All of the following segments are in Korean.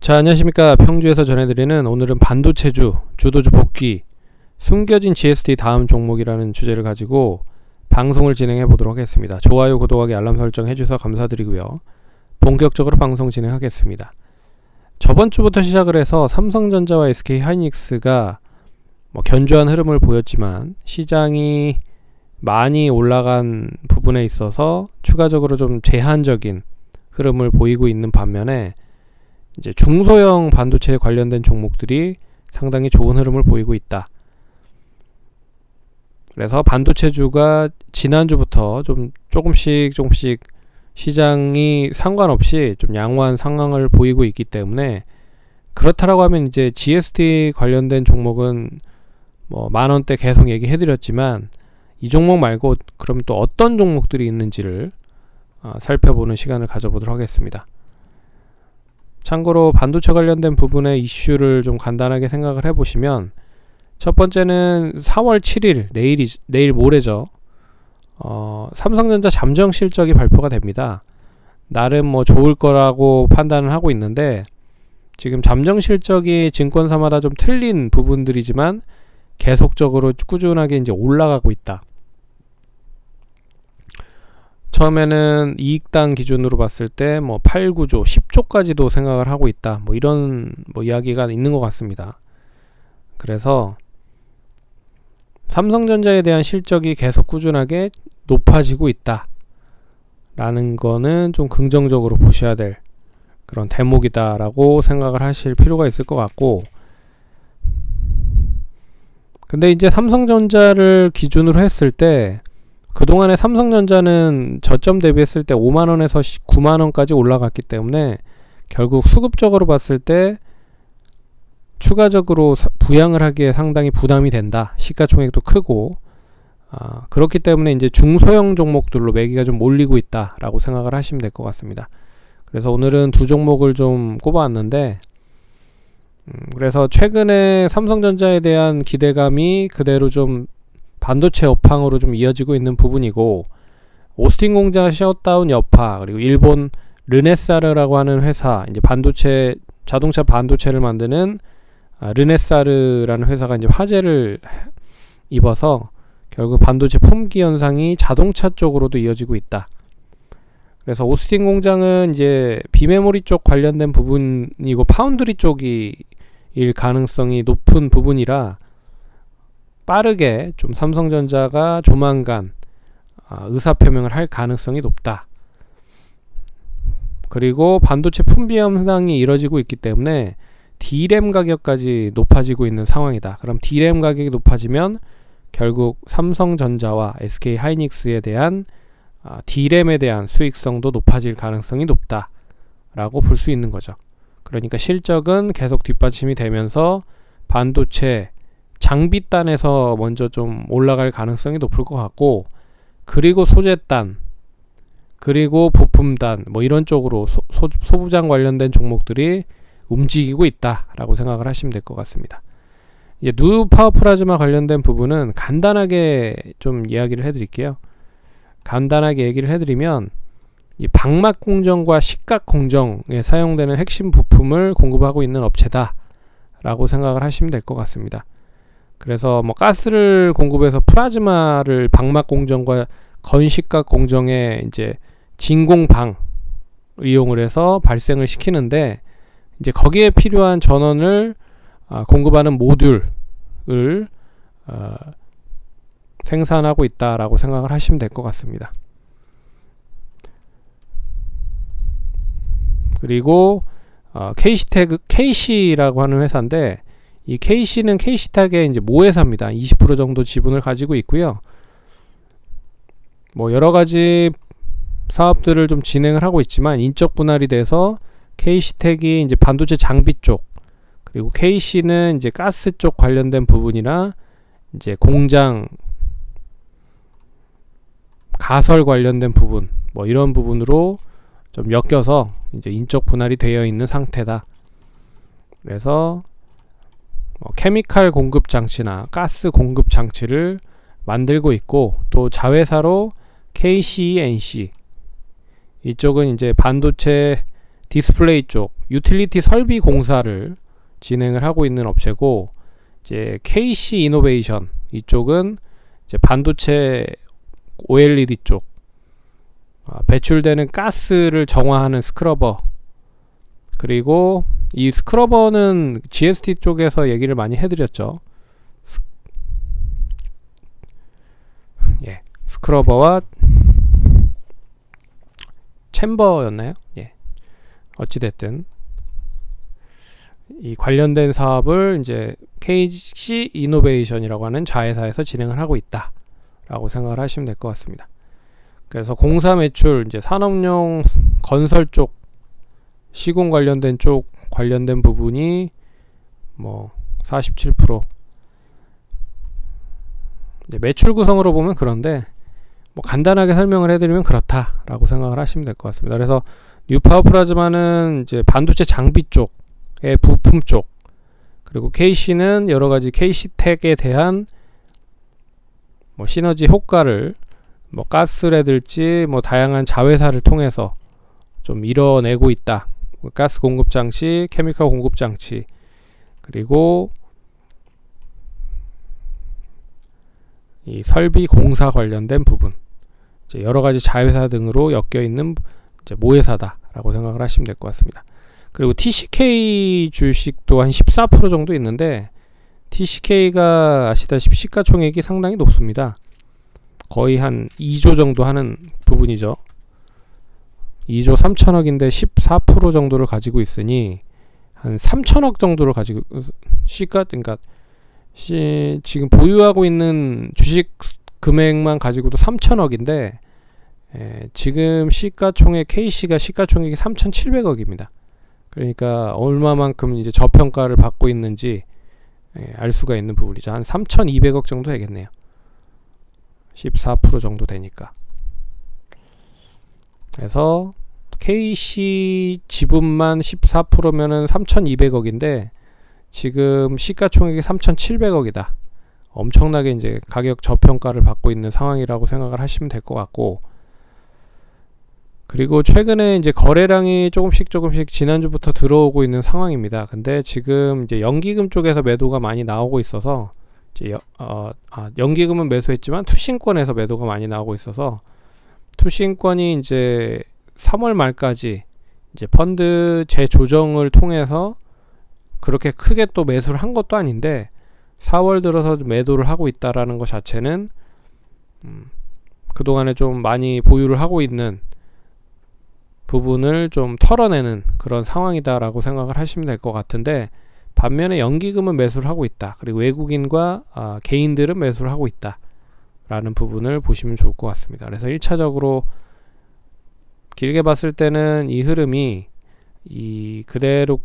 자, 안녕하십니까. 평주에서 전해드리는 오늘은 반도체주, 주도주 복귀, 숨겨진 GST 다음 종목이라는 주제를 가지고 방송을 진행해 보도록 하겠습니다. 좋아요, 구독하기, 알람 설정 해주셔서 감사드리고요. 본격적으로 방송 진행하겠습니다. 저번 주부터 시작을 해서 삼성전자와 SK하이닉스가 견조한 흐름을 보였지만 시장이 많이 올라간 부분에 있어서 추가적으로 좀 제한적인 흐름을 보이고 있는 반면에 이제 중소형 반도체에 관련된 종목들이 상당히 좋은 흐름을 보이고 있다. 그래서 반도체주가 지난주부터 좀 조금씩 시장이 상관없이 좀 양호한 상황을 보이고 있기 때문에, 그렇다라고 하면 이제 GST 관련된 종목은 만원대 계속 얘기해드렸지만 이 종목 말고 그럼 또 어떤 종목들이 있는지를 살펴보는 시간을 가져보도록 하겠습니다. 참고로 반도체 관련된 부분의 이슈를 좀 간단하게 생각을 해보시면, 첫 번째는 4월 7일 내일 모레죠. 삼성전자 잠정 실적이 발표가 됩니다. 나름 좋을 거라고 판단을 하고 있는데, 지금 잠정 실적이 증권사마다 좀 틀린 부분들이지만 계속적으로 꾸준하게 이제 올라가고 있다. 처음에는 이익당 기준으로 봤을 때 8, 9조, 10조까지도 생각을 하고 있다. 이런 이야기가 있는 것 같습니다. 그래서 삼성전자에 대한 실적이 계속 꾸준하게 높아지고 있다 라는 거는 좀 긍정적으로 보셔야 될 그런 대목이다 라고 생각을 하실 필요가 있을 것 같고, 근데 이제 삼성전자를 기준으로 했을 때 그동안에 삼성전자는 저점 대비했을 때 5만원에서 9만원까지 올라갔기 때문에 결국 수급적으로 봤을 때 추가적으로 부양을 하기에 상당히 부담이 된다. 시가총액도 크고, 그렇기 때문에 이제 중소형 종목들로 매기가 좀 몰리고 있다 라고 생각을 하시면 될 것 같습니다. 그래서 오늘은 두 종목을 좀 꼽아왔는데, 그래서 최근에 삼성전자에 대한 기대감이 그대로 좀 반도체 업황으로 좀 이어지고 있는 부분이고, 오스틴 공장 셧다운 여파, 그리고 일본 르네사르라고 하는 회사, 이제 자동차 반도체를 만드는 르네사르라는 회사가 이제 화재를 입어서 결국 반도체 품귀 현상이 자동차 쪽으로도 이어지고 있다. 그래서 오스틴 공장은 이제 비메모리 쪽 관련된 부분이고 파운드리 쪽이 일 가능성이 높은 부분이라 빠르게 좀 삼성전자가 조만간 의사표명을 할 가능성이 높다. 그리고 반도체 품귀 현상이 이뤄지고 있기 때문에 D램 가격까지 높아지고 있는 상황이다. 그럼 D램 가격이 높아지면 결국 삼성전자와 SK하이닉스에 대한 D램에 대한 수익성도 높아질 가능성이 높다 라고 볼 수 있는 거죠. 그러니까 실적은 계속 뒷받침이 되면서 반도체 장비단에서 먼저 좀 올라갈 가능성이 높을 것 같고, 그리고 소재단, 그리고 부품단 이런 쪽으로 소부장 관련된 종목들이 움직이고 있다 라고 생각을 하시면 될 것 같습니다. 이제 누 파워 플라즈마 관련된 부분은 간단하게 좀 이야기를 해드릴게요. 간단하게 얘기를 해드리면, 이 방막 공정과 식각 공정에 사용되는 핵심 부품을 공급하고 있는 업체다 라고 생각을 하시면 될 것 같습니다. 그래서 가스를 공급해서 플라즈마를 방막 공정과 건식각 공정에 이제 진공방을 이용을 해서 발생을 시키는데, 이제 거기에 필요한 전원을 공급하는 모듈을 생산하고 있다라고 생각을 하시면 될 것 같습니다. 그리고 KC라고 하는 회사인데, 이 KC는 KC탁의 이제 모회사입니다. 20% 정도 지분을 가지고 있고요. 여러 가지 사업들을 좀 진행을 하고 있지만 인적 분할이 돼서 KC탁이 이제 반도체 장비 쪽, 그리고 KC는 이제 가스 쪽 관련된 부분이나 이제 공장 가설 관련된 부분, 이런 부분으로 좀 엮여서 이제 인적 분할이 되어 있는 상태다. 그래서 케미칼 공급 장치나 가스 공급 장치를 만들고 있고, 또 자회사로 KCNC, 이쪽은 이제 반도체 디스플레이 쪽 유틸리티 설비 공사를 진행을 하고 있는 업체고, 이제 KC 이노베이션 이쪽은 이제 반도체 OLED 쪽 배출되는 가스를 정화하는 스크러버, 그리고 이 스크러버는 GST 쪽에서 얘기를 많이 해드렸죠. 스크러버와 챔버였나요? 어찌됐든 이 관련된 사업을 이제 KC 이노베이션이라고 하는 자회사에서 진행을 하고 있다 라고 생각을 하시면 될 것 같습니다. 그래서 공사 매출, 이제 산업용 건설 쪽, 시공 관련된 쪽 관련된 부분이 뭐 47%, 이제 매출 구성으로 보면 그런데 뭐 간단하게 설명을 해드리면 그렇다라고 생각을 하시면 될 것 같습니다. 그래서 뉴파워 플라즈마는 이제 반도체 장비 쪽의 부품 쪽, 그리고 KC는 여러 가지 KC텍에 대한 뭐 시너지 효과를 뭐 가스라든지 뭐 다양한 자회사를 통해서 좀 이뤄내고 있다. 가스 공급 장치, 케미컬 공급 장치, 그리고 이 설비 공사 관련된 부분, 이제 여러 가지 자회사 등으로 엮여 있는 이제 모회사다라고 생각을 하시면 될 것 같습니다. 그리고 TCK 주식도 한 14% 정도 있는데, TCK가 아시다시피 시가총액이 상당히 높습니다. 거의 한 2조 정도 하는 부분이죠. 2조 3천억인데 14% 정도를 가지고 있으니 한 3천억 정도를 가지고 그러니까 지금 보유하고 있는 주식 금액만 가지고도 3천억인데 지금 시가총액 KC가 시가총액이 3,700억입니다. 그러니까 얼마만큼 이제 저평가를 받고 있는지 알 수가 있는 부분이죠. 한 3,200억 정도 되겠네요. 14% 정도 되니까. 그래서 KC 지분만 14%면은 3,200억인데 지금 시가총액이 3,700억이다. 엄청나게 이제 가격 저평가를 받고 있는 상황이라고 생각을 하시면 될 것 같고, 그리고 최근에 이제 거래량이 조금씩 지난주부터 들어오고 있는 상황입니다. 근데 지금 이제 연기금 쪽에서 매도가 많이 나오고 있어서 이제 연기금은 매수했지만 투신권에서 매도가 많이 나오고 있어서, 투신권이 이제 3월 말까지 이제 펀드 재조정을 통해서 그렇게 크게 또 매수를 한 것도 아닌데 4월 들어서 매도를 하고 있다라는 것 자체는 그동안에 좀 많이 보유를 하고 있는 부분을 좀 털어내는 그런 상황이다라고 생각을 하시면 될 것 같은데, 반면에 연기금은 매수를 하고 있다. 그리고 외국인과 개인들은 매수를 하고 있다 라는 부분을 보시면 좋을 것 같습니다. 그래서 1차적으로 길게 봤을 때는 이 흐름이 그대로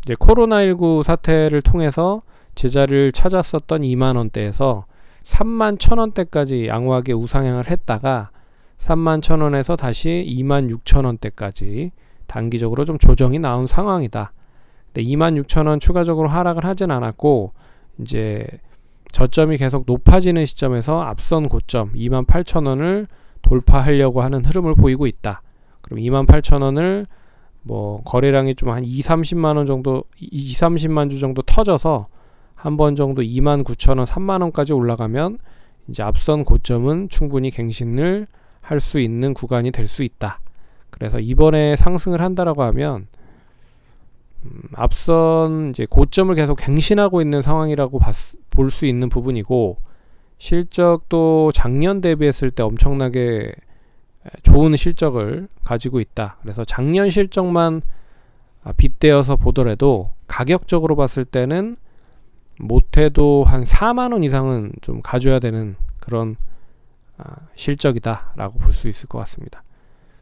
이제 코로나19 사태를 통해서 제자리를 찾았었던 2만원대에서 31,000원대까지 양호하게 우상향을 했다가 31,000원에서 다시 26,000원대까지 단기적으로 좀 조정이 나온 상황이다. 근데 26,000원 추가적으로 하락을 하진 않았고, 이제 저점이 계속 높아지는 시점에서 앞선 고점 28,000원을 돌파하려고 하는 흐름을 보이고 있다. 그럼 28,000원을 뭐 거래량이 좀 한 30만 주 정도 터져서 한 번 정도 29,000원, 3만원까지 올라가면 이제 앞선 고점은 충분히 갱신을 할 수 있는 구간이 될 수 있다. 그래서 이번에 상승을 한다라고 하면 앞선 이제 고점을 계속 갱신하고 있는 상황이라고 볼 수 있는 부분이고, 실적도 작년 대비했을 때 엄청나게 좋은 실적을 가지고 있다. 그래서 작년 실적만 빗대어서 보더라도 가격적으로 봤을 때는 못해도 한 4만원 이상은 좀 가져야 되는 그런 실적이다 라고 볼 수 있을 것 같습니다.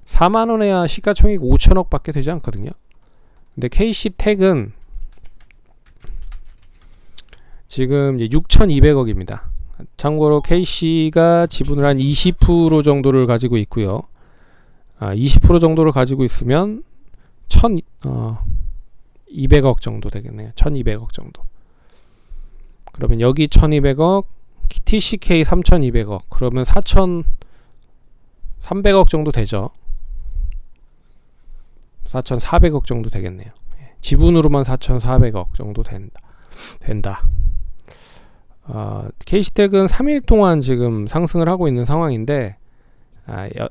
4만원에야 시가총액 5천억 밖에 되지 않거든요. 근데 KC텍은 지금 6,200억입니다. 참고로 KC가 지분을 한 20% 정도를 가지고 있고요. 20% 정도를 가지고 있으면 1,200억 정도 되겠네요. 1,200억 정도. 그러면 여기 1,200억, TCK 3,200억, 그러면 4,300억 정도 되죠. 4,400억 정도 되겠네요. 지분으로만 4,400억 정도 된다. K시텍은 3일 동안 지금 상승을 하고 있는 상황인데,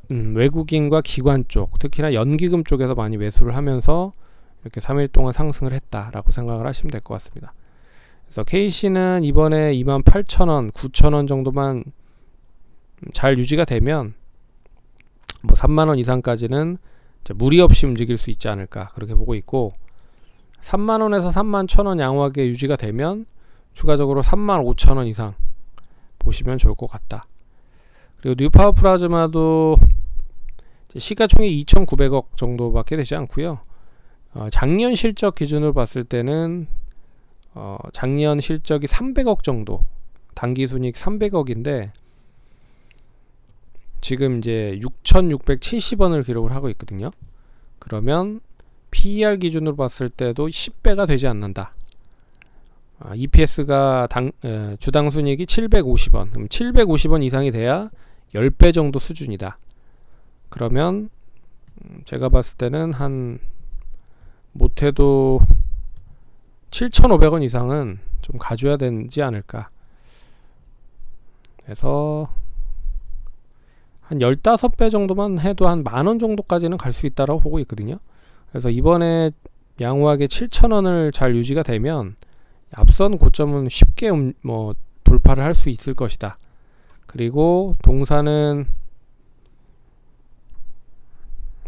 외국인과 기관 쪽, 특히나 연기금 쪽에서 많이 매수를 하면서 이렇게 3일 동안 상승을 했다라고 생각을 하시면 될 것 같습니다. 그래서 K씨는 이번에 28,000원, 9,000원 정도만 잘 유지가 되면 뭐 3만원 이상까지는 이제 무리 없이 움직일 수 있지 않을까, 그렇게 보고 있고, 3만원에서 31,000원 양호하게 유지가 되면 추가적으로 35,000원 이상 보시면 좋을 것 같다. 그리고 뉴파워 플라즈마도 시가총액 2,900억 정도밖에 되지 않고요. 작년 실적 기준으로 봤을 때는 작년 실적이 300억 정도, 당기순이익 300억인데 지금 이제 6,670원을 기록을 하고 있거든요. 그러면 PER 기준으로 봤을 때도 10배가 되지 않는다. EPS가 주당 순이익이 750원. 그럼 750원 이상이 돼야 10배 정도 수준이다. 그러면 제가 봤을 때는 한 못해도 7,500원 이상은 좀 가져야 되지 않을까. 그래서 한 15배 정도만 해도 한 만원 정도까지는 갈 수 있다고 보고 있거든요. 그래서 이번에 양호하게 7,000원을 잘 유지가 되면 앞선 고점은 쉽게 돌파를 할 수 있을 것이다. 그리고 동사는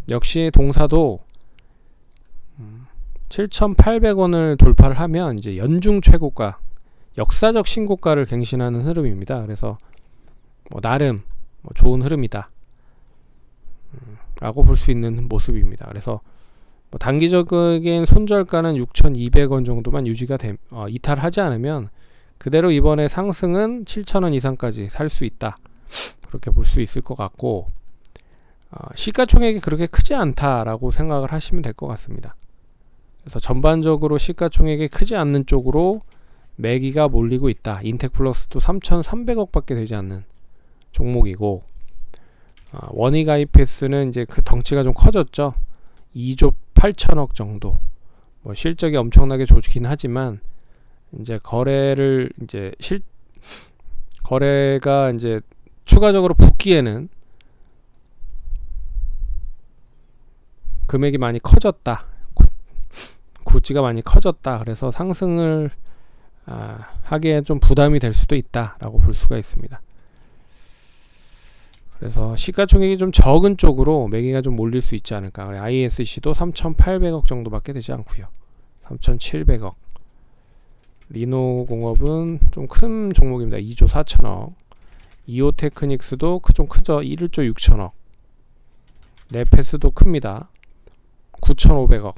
역시 동사도 7,800원을 돌파를 하면 이제 연중 최고가, 역사적 신고가를 갱신하는 흐름입니다. 그래서 나름 좋은 흐름이다 라고 볼 수 있는 모습입니다. 그래서 단기적인 손절가는 6,200원 정도만 유지가 이탈하지 않으면 그대로 이번에 상승은 7,000원 이상까지 살 수 있다, 그렇게 볼 수 있을 것 같고, 시가총액이 그렇게 크지 않다라고 생각을 하시면 될 것 같습니다. 그래서 전반적으로 시가총액이 크지 않는 쪽으로 매기가 몰리고 있다. 인텍플러스도 3,300억 밖에 되지 않는 종목이고, 원익 IPS는 이제 그 덩치가 좀 커졌죠. 2조 8천억 정도. 실적이 엄청나게 좋긴 하지만 이제 거래가 이제 추가적으로 붙기에는 금액이 많이 커졌다. 굿즈가 많이 커졌다. 그래서 상승을 하기에 좀 부담이 될 수도 있다라고 볼 수가 있습니다. 그래서 시가총액이 좀 적은 쪽으로 매기가 좀 몰릴 수 있지 않을까. ISC도 3,800억 정도밖에 되지 않고요. 3,700억. 리노공업은 좀 큰 종목입니다. 2조 4천억. 이오테크닉스도 좀 크죠. 1조 6천억. 네페스도 큽니다. 9,500억.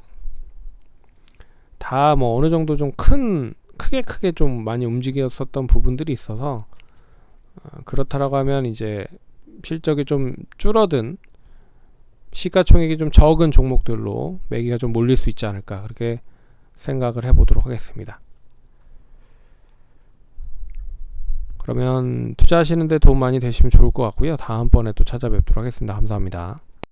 다 어느 정도 좀 크게 좀 많이 움직였었던 부분들이 있어서, 그렇다라고 하면 이제 실적이 좀 줄어든, 시가총액이 좀 적은 종목들로 매기가 좀 몰릴 수 있지 않을까, 그렇게 생각을 해보도록 하겠습니다. 그러면 투자하시는데 도움 많이 되시면 좋을 것 같고요. 다음번에 또 찾아뵙도록 하겠습니다. 감사합니다.